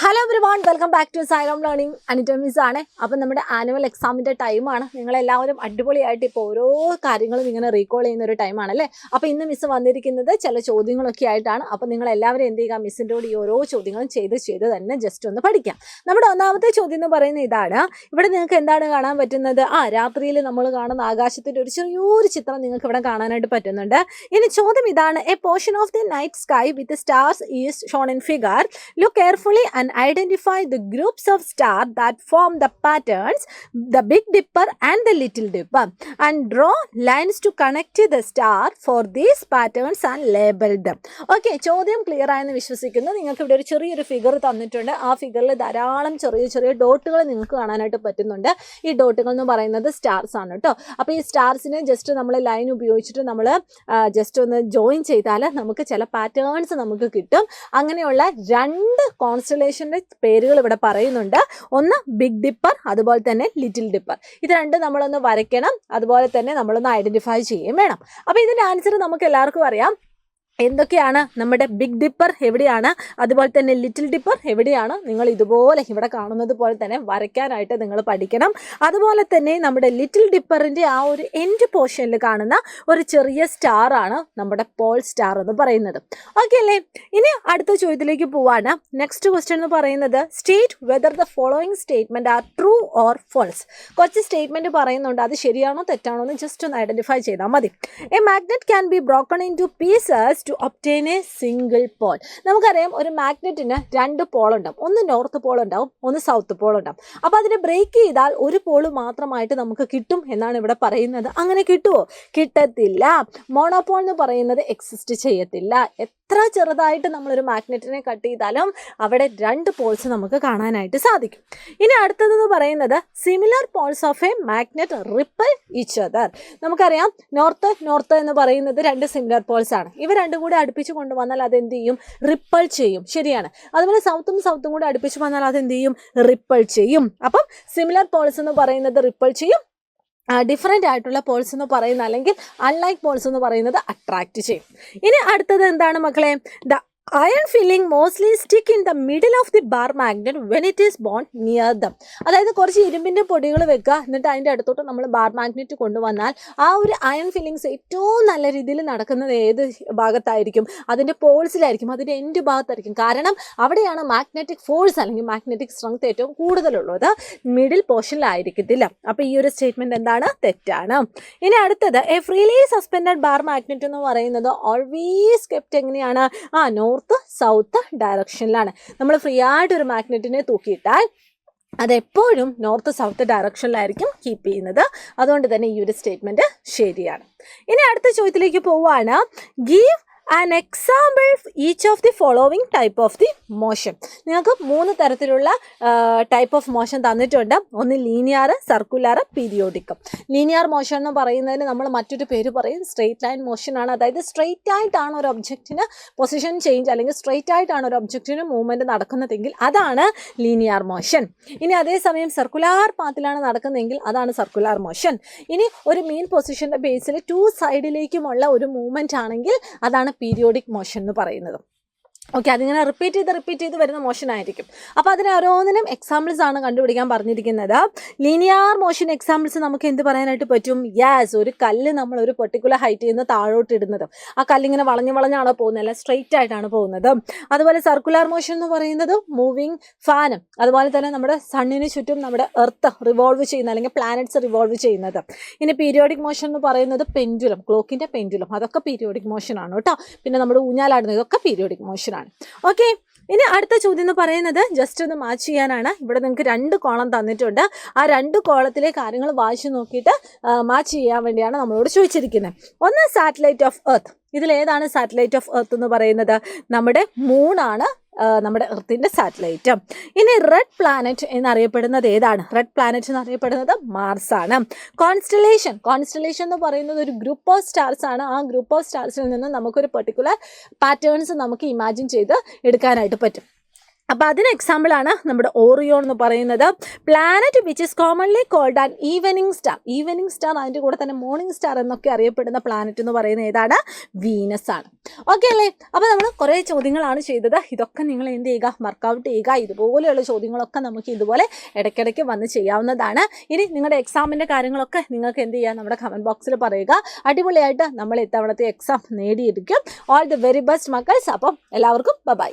Hello everyone, welcome back to Xylem learning. Anitta miss ആണ്. അപ്പം നമ്മുടെ ആനുവൽ എക്സാമിൻ്റെ ടൈമാണ്. നിങ്ങളെല്ലാവരും അടിപൊളിയായിട്ട് ഇപ്പോൾ ഓരോ കാര്യങ്ങളും ഇങ്ങനെ റീകോൾ ചെയ്യുന്ന ഒരു ടൈമാണല്ലേ. അപ്പോൾ ഇന്ന് മിസ് വന്നിരിക്കുന്നത് ചില ചോദ്യങ്ങളൊക്കെ ആയിട്ടാണ്. അപ്പോൾ നിങ്ങളെല്ലാവരും എന്ത് ചെയ്യുക, മിസ്സിൻ്റെ കൂടെ ഈ ഓരോ ചോദ്യങ്ങളും ചെയ്ത് തന്നെ ജസ്റ്റ് ഒന്ന് പഠിക്കാം. നമ്മുടെ ഒന്നാമത്തെ ചോദ്യം എന്ന് പറയുന്നത് ഇതാണ്. ഇവിടെ നിങ്ങൾക്ക് എന്താണ് കാണാൻ പറ്റുന്നത്? രാത്രിയിൽ നമ്മൾ കാണുന്ന ആകാശത്തിൻ്റെ ഒരു ചെറിയൊരു ചിത്രം നിങ്ങൾക്ക് ഇവിടെ കാണാനായിട്ട് പറ്റുന്നുണ്ട്. ഇനി ചോദ്യം ഇതാണ്: A portion of the night sky with stars is shown in figure. Look carefully and identify the groups of stars that form the patterns, the Big Dipper and the Little Dipper, and draw lines to connect the star for these patterns and label them. Okay, ചോദ്യം clear ആയെന്ന് വിശ്വസിക്കുന്നു. നിങ്ങൾക്ക് ഇവിടെ ഒരു ചെറിയൊരു figure തന്നിട്ടുണ്ട്. ആ ഫിഗറിൽ ധാരാളം ചെറിയ ഡോട്ടുകൾ നിങ്ങൾക്ക് കാണാനായിട്ട് പറ്റുന്നുണ്ട്. ഈ ഡോട്ടുകൾ എന്ന് പറയുന്നത് സ്റ്റാർസ് ആണ് കേട്ടോ. അപ്പോൾ ഈ സ്റ്റാർസിനെ ജസ്റ്റ് നമ്മൾ ലൈൻ ഉപയോഗിച്ചിട്ട് നമ്മൾ ജസ്റ്റ് ഒന്ന് ജോയിൻ ചെയ്താൽ നമുക്ക് ചില പാറ്റേൺസ് നമുക്ക് കിട്ടും. അങ്ങനെയുള്ള രണ്ട് കോൺസ്റ്റലേഷൻ്റെ പേരുകൾ ഇവിടെ പറയുന്നുണ്ട്. ഒന്ന് ബിഗ് ഡിപ്പർ, അതുപോലെ തന്നെ ലിറ്റിൽ ഡിപ്പർ. ഇത് രണ്ടും നമ്മളൊന്ന് വരയ്ക്കണം, അതുപോലെ തന്നെ നമ്മളൊന്ന് ഐഡൻറ്റിഫൈ ചെയ്യുകയും വേണം. അപ്പോൾ ഇതിൻ്റെ ആൻസർ നമുക്ക് എല്ലാവർക്കും അറിയാം. എന്തൊക്കെയാണ്? നമ്മുടെ ബിഗ് ഡിപ്പർ എവിടെയാണ്, അതുപോലെ തന്നെ ലിറ്റിൽ ഡിപ്പർ എവിടെയാണ്? നിങ്ങൾ ഇതുപോലെ ഇവിടെ കാണുന്നത് പോലെ തന്നെ വരയ്ക്കാനായിട്ട് നിങ്ങൾ പഠിക്കണം. അതുപോലെ തന്നെ നമ്മുടെ ലിറ്റിൽ ഡിപ്പറിൻ്റെ ആ ഒരു എൻഡ് പോർഷനിൽ കാണുന്ന ഒരു ചെറിയ സ്റ്റാറാണ് നമ്മുടെ പോൾ സ്റ്റാർ എന്ന് പറയുന്നത്. ഓക്കെ അല്ലേ? ഇനി അടുത്ത ചോദ്യത്തിലേക്ക് പോവാണ്. നെക്സ്റ്റ് ക്വസ്റ്റ്യൻ എന്ന് പറയുന്നത് state whether the following statement are true or false. കുറച്ച് സ്റ്റേറ്റ്മെൻറ്റ് പറയുന്നുണ്ട്, അത് ശരിയാണോ തെറ്റാണോ എന്ന് ജസ്റ്റ് ഒന്ന് ഐഡൻറ്റിഫൈ ചെയ്താൽ മതി. A magnet can be broken into pieces to obtain a single pole. നമുക്കറിയാം, ഒരു മാഗ്നറ്റിന് രണ്ട് പോൾ ഉണ്ടാവും. ഒന്ന് നോർത്ത് പോൾ ഉണ്ടാവും, ഒന്ന് സൗത്ത് പോൾ ഉണ്ടാവും. അപ്പോൾ അതിനെ ബ്രേക്ക് ചെയ്താൽ ഒരു പോൾ മാത്രമായിട്ട് നമുക്ക് കിട്ടും എന്നാണ് ഇവിടെ പറയുന്നത്. അങ്ങനെ കിട്ടുമോ? കിട്ടത്തില്ല. മോണോപോൾ എന്ന് പറയുന്നത് എക്സിസ്റ്റ് ചെയ്യത്തില്ല. എത്ര ചെറുതായിട്ട് നമ്മളൊരു മാഗ്നറ്റിനെ കട്ട് ചെയ്താലും അവിടെ രണ്ട് പോൾസ് നമുക്ക് കാണാനായിട്ട് സാധിക്കും. ഇനി അടുത്തതെന്ന് പറയുന്നത് similar poles of A magnet ripple each other. നമുക്കറിയാം, നോർത്ത് എന്ന് പറയുന്നത് രണ്ട് സിമിലർ പോൾസ് ആണ്. ഇവ രണ്ടും കൂടി അടുപ്പിച്ച് കൊണ്ടുവന്നാൽ അതെന്ത് ചെയ്യും? റിപ്പൽ ചെയ്യും. ശരിയാണ്. അതുപോലെ സൗത്തും കൂടി അടുപ്പിച്ച് വന്നാൽ അതെന്ത് ചെയ്യും? റിപ്പൽ ചെയ്യും. അപ്പം സിമിലർ പോൾസ് എന്ന് പറയുന്നത് റിപ്പൽ ചെയ്യും. ഡിഫറെൻ്റ് ആയിട്ടുള്ള പോൾസ് എന്ന് പറയുന്ന, അല്ലെങ്കിൽ അൺലൈക്ക് പോൾസ് എന്ന് പറയുന്നത് അട്രാക്റ്റ് ചെയ്യും. ഇനി അടുത്തത് എന്താണ് മക്കളെ? The iron filling mostly stick in the middle of the bar magnet when it is bond near dum. അതായത് കുറച്ച് ഇരുമ്പിൻ്റെ പൊടികൾ വെക്കുക, എന്നിട്ട് അതിൻ്റെ അടുത്തോട്ട് നമ്മൾ ബാർ മാഗ്നറ്റ് കൊണ്ടുവന്നാൽ ആ ഒരു അയൺ ഫില്ലിങ്സ് ഏറ്റവും നല്ല രീതിയിൽ നടക്കുന്നത് ഏത് ഭാഗത്തായിരിക്കും? അതിൻ്റെ പോൾസിലായിരിക്കും, അതിൻ്റെ എൻഡ് ഭാഗത്തായിരിക്കും. കാരണം അവിടെയാണ് മാഗ്നറ്റിക് ഫോഴ്സ് അല്ലെങ്കിൽ മാഗ്നറ്റിക് സ്ട്രെങ്ത് ഏറ്റവും കൂടുതലുള്ളത്. മിഡിൽ പോർഷനിലായിരിക്കത്തില്ല. അപ്പോൾ ഈ ഒരു സ്റ്റേറ്റ്മെൻറ്റ് എന്താണ്? തെറ്റാണ്. ഇനി അടുത്തത് a freely suspended bar magnet എന്ന് പറയുന്നത് ഓൾവേസ് കെപ്റ്റ് എങ്ങനെയാണ്? നോർത്ത് സൗത്ത് ഡയറക്ഷനിലാണ്. നമ്മൾ ഫ്രീ ആയിട്ട് ഒരു മാഗ്നറ്റിനെ തൂക്കിയിട്ടാൽ അതെപ്പോഴും നോർത്ത് സൗത്ത് ഡയറക്ഷനിലായിരിക്കും കീപ്പ് ചെയ്യുന്നത്. അതുകൊണ്ട് തന്നെ ഈ ഒരു സ്റ്റേറ്റ്മെൻറ്റ് ശരിയാണ്. ഇനി അടുത്ത ചോദ്യത്തിലേക്ക് പോവുകയാണ്. Give an example each of the following type of the motion. നിങ്ങൾക്ക് 3 തരത്തിലുള്ള ടൈപ്പ് ഓഫ് മോഷൻ തന്നിട്ടുണ്ട്. ഒന്ന് linear, circular, periodic. Linear motion എന്ന് പറയുന്നതിന് നമ്മൾ മറ്റൊരു പേര് പറയും സ്ട്രെയിറ്റ് ലൈൻ മോഷനാണ്. അതായത് സ്ട്രെയിറ്റ് ആയിട്ടാണ് ഒരു ഒബ്ജക്റ്റിന് പൊസിഷൻ ചേഞ്ച്, അല്ലെങ്കിൽ സ്ട്രെയിറ്റ് ആയിട്ടാണ് ഒരു ഒബ്ജക്റ്റിന് മൂവ്മെൻറ്റ് നടക്കുന്നതെങ്കിൽ അതാണ് ലീനിയർ മോഷൻ. ഇനി അതേസമയം സർക്കുലാർ പാത്തിലാണ് നടക്കുന്നതെങ്കിൽ അതാണ് സർക്കുലാർ മോഷൻ. ഇനി ഒരു മീൻ പൊസിഷൻ്റെ ബേസിൽ 2 സൈഡിലേക്കുമുള്ള ഒരു മൂവ്മെൻറ്റ് ആണെങ്കിൽ അതാണ് പീരിയോഡിക് മോഷൻ എന്ന് പറയുന്നത്. ഓക്കെ, അതിങ്ങനെ റിപ്പീറ്റ് ചെയ്ത് വരുന്ന മോഷൻ ആയിരിക്കും. അപ്പോൾ അതിന് ഓരോന്നിനും എക്സാമ്പിൾസ് ആണ് കണ്ടുപിടിക്കാൻ പറഞ്ഞിരിക്കുന്നത്. ലീനിയർ മോഷൻ എക്സാമ്പിൾസ് നമുക്ക് എന്ത് പറയാനായിട്ട് പറ്റും? യെസ്, ഒരു കല്ല് നമ്മൾ ഒരു പെർട്ടിക്കുലർ ഹൈറ്റിൽ നിന്ന് താഴോട്ട് ഇടുന്നത്. ആ കല്ലിങ്ങനെ വളഞ്ഞാണോ പോകുന്നത്? അല്ല, സ്ട്രെയിറ്റ് ആയിട്ടാണ് പോകുന്നത്. അതുപോലെ സർക്കുലർ മോഷൻ എന്ന് പറയുന്നത് മൂവിങ് ഫാനും, അതുപോലെ തന്നെ നമ്മുടെ സണ്ണിന് ചുറ്റും നമ്മുടെ എർത്ത് റിവോൾവ് ചെയ്യുന്ന, അല്ലെങ്കിൽ പ്ലാനറ്റ്സ് റിവോൾവ് ചെയ്യുന്നത്. ഇനി പീരിയോഡിക് മോഷൻ എന്ന് പറയുന്നത് പെൻഡുലം, ക്ലോക്കിൻ്റെ പെൻഡുലം, അതൊക്കെ പീരിയോഡിക് മോഷൻ ആണ് കേട്ടോ. പിന്നെ നമ്മുടെ ഊഞ്ഞാലാടുന്നത്, ഇതൊക്കെ പീരിയോഡിക് മോഷൻ. ഓക്കെ, ഇനി അടുത്ത ചോദ്യം എന്ന് പറയുന്നത് ജസ്റ്റ് ഒന്ന് മാച്ച് ചെയ്യാനാണ്. ഇവിടെ നിങ്ങൾക്ക് 2 കോളം തന്നിട്ടുണ്ട്. ആ 2 കോളത്തിലെ കാര്യങ്ങൾ വായിച്ചു നോക്കിയിട്ട് മാച്ച് ചെയ്യാൻ വേണ്ടിയാണ് നമ്മളോട് ചോദിച്ചിരിക്കുന്നത്. ഒന്ന് സാറ്റലൈറ്റ് ഓഫ് എർത്ത്. ഇതിലേതാണ് സാറ്റലൈറ്റ് ഓഫ് എർത്ത് എന്ന് പറയുന്നത്? നമ്മുടെ മൂണാണ് നമ്മുടെ എർത്തിൻ്റെ സാറ്റലൈറ്റ്. ഇനി റെഡ് പ്ലാനറ്റ് എന്നറിയപ്പെടുന്നത് ഏതാണ്? റെഡ് പ്ലാനറ്റ് എന്നറിയപ്പെടുന്നത് മാർസ് ആണ്. കോൺസ്റ്റലേഷൻ എന്ന് പറയുന്നത് ഒരു ഗ്രൂപ്പ് ഓഫ് സ്റ്റാർസ് ആണ്. ആ ഗ്രൂപ്പ് ഓഫ് സ്റ്റാർസിൽ നിന്ന് നമുക്കൊരു പെർട്ടിക്കുലർ പാറ്റേൺസ് നമുക്ക് ഇമാജിൻ ചെയ്ത് എടുക്കാനായിട്ട് പറ്റും. അപ്പോൾ അതിന് എക്സാമ്പിളാണ് നമ്മുടെ ഓറിയോൺ എന്ന് പറയുന്നത്. Planet which is commonly called an evening star, അതിൻ്റെ കൂടെ തന്നെ മോർണിംഗ് സ്റ്റാർ എന്നൊക്കെ അറിയപ്പെടുന്ന പ്ലാനറ്റ് എന്ന് പറയുന്നത് ഏതാണ്? വീനസ് ആണ്. ഓക്കെ അല്ലേ? അപ്പോൾ നമ്മൾ കുറേ ചോദ്യങ്ങളാണ് ചെയ്തത്. ഇതൊക്കെ നിങ്ങൾ എന്ത് ചെയ്യുക? വർക്കൗട്ട് ചെയ്യുക. ഇതുപോലെയുള്ള ചോദ്യങ്ങളൊക്കെ നമുക്ക് ഇതുപോലെ ഇടയ്ക്കിടയ്ക്ക് വന്ന് ചെയ്യാവുന്നതാണ്. ഇനി നിങ്ങളുടെ എക്സാമിൻ്റെ കാര്യങ്ങളൊക്കെ നിങ്ങൾക്ക് എന്ത് ചെയ്യുക? നമ്മുടെ കമൻറ്റ് ബോക്സിൽ പറയുക. അടിപൊളിയായിട്ട് നമ്മൾ ഇത്തവണത്തെ എക്സാം നേടിയിരിക്കും. ഓൾ ദി വെരി ബെസ്റ്റ് മക്കൾസ്. അപ്പം എല്ലാവർക്കും ബൈ.